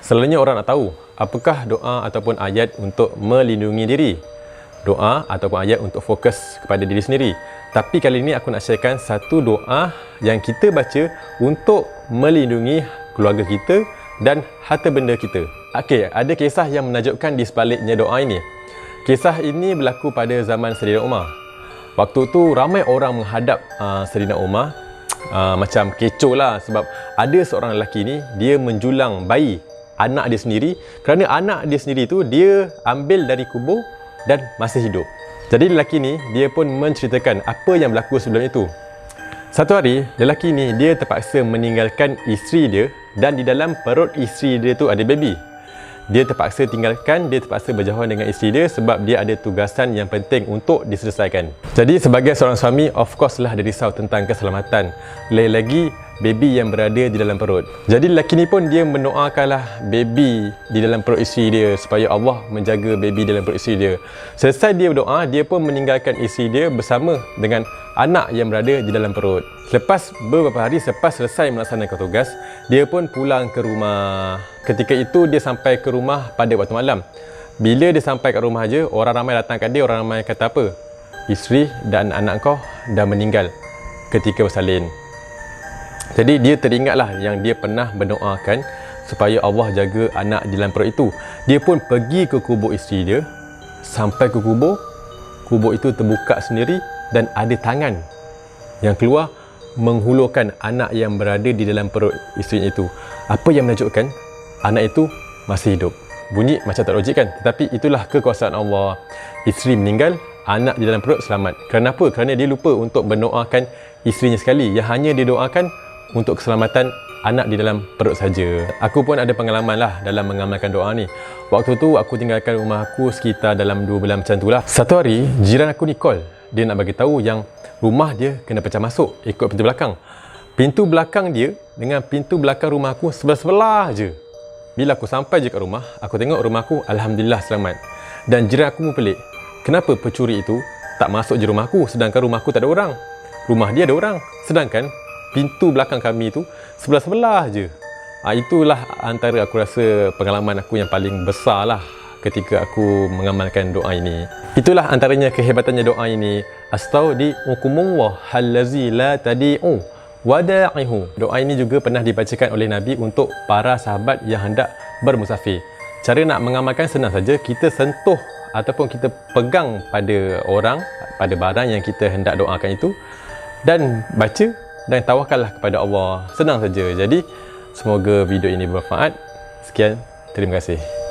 Selalunya orang nak tahu apakah doa ataupun ayat untuk melindungi diri, doa ataupun ayat untuk fokus kepada diri sendiri. Tapi kali ini aku nak sharekan satu doa yang kita baca untuk melindungi keluarga kita dan harta benda kita. Okey, ada kisah yang menakjubkan di sebaliknya doa ini. Kisah ini berlaku pada zaman Saidina Umar. Waktu tu ramai orang menghadap Saidina Umar, macam kecoh lah, sebab ada seorang lelaki ni dia menjulang bayi anak dia sendiri, kerana anak dia sendiri tu dia ambil dari kubur dan masih hidup. Jadi lelaki ni dia pun menceritakan apa yang berlaku sebelum itu. Satu hari lelaki ni dia terpaksa meninggalkan isteri dia, dan di dalam perut isteri dia tu ada baby. Dia terpaksa tinggalkan, dia terpaksa berjauhan dengan isteri dia sebab dia ada tugasan yang penting untuk diselesaikan. Jadi sebagai seorang suami, of course lah dia risau tentang keselamatan, lagi-lagi baby yang berada di dalam perut. Jadi lelaki ni pun dia mendoakanlah baby di dalam perut isteri dia supaya Allah menjaga baby di dalam perut isteri dia. Selesai dia berdoa, dia pun meninggalkan isteri dia bersama dengan anak yang berada di dalam perut. Lepas beberapa hari selepas selesai melaksanakan tugas, dia pun pulang ke rumah. Ketika itu dia sampai ke rumah pada waktu malam. Bila dia sampai kat rumah je, orang ramai datang kat dia, orang ramai kata apa? Isteri dan anak kau dah meninggal ketika bersalin. Jadi dia teringatlah yang dia pernah berdoakan supaya Allah jaga anak di dalam perut itu. Dia pun pergi ke kubur isteri dia. Sampai ke kubur, kubur itu terbuka sendiri dan ada tangan yang keluar menghulurkan anak yang berada di dalam perut isteri itu. Apa yang menakjubkan, anak itu masih hidup. Bunyi macam tak logik kan? Tetapi itulah kekuasaan Allah. Isteri meninggal, anak di dalam perut selamat. Kerana apa? Kerana dia lupa untuk mendoakan isterinya sekali. Yang hanya dia doakan untuk keselamatan anak di dalam perut saja. Aku pun ada pengalaman lah dalam mengamalkan doa ni. Waktu tu aku tinggalkan rumah aku sekitar dalam 2 bulan macam tu lah. Satu hari jiran aku ni call. Dia nak bagi tahu yang rumah dia kena pecah masuk ikut pintu belakang. Pintu belakang dia dengan pintu belakang rumah aku sebelah-sebelah je. Bila aku sampai je kat rumah, aku tengok rumah aku alhamdulillah selamat. Dan jiran aku pun pelik. Kenapa pencuri itu tak masuk je rumah aku sedangkan rumah aku tak ada orang? Rumah dia ada orang. Sedangkan pintu belakang kami tu sebelah-sebelah je. Itulah antara aku rasa pengalaman aku yang paling besar lah ketika aku mengamalkan doa ini. Itulah antaranya kehebatannya doa ini. Astaudiukumullah allazi la tadi'u wada'ihu. Doa ini juga pernah dibacakan oleh Nabi untuk para sahabat yang hendak bermusafir. Cara nak mengamalkan senang saja. Kita sentuh ataupun kita pegang pada orang, pada barang yang kita hendak doakan itu, dan baca dan tawakallah kepada Allah. Senang saja. Jadi semoga video ini bermanfaat. Sekian, terima kasih.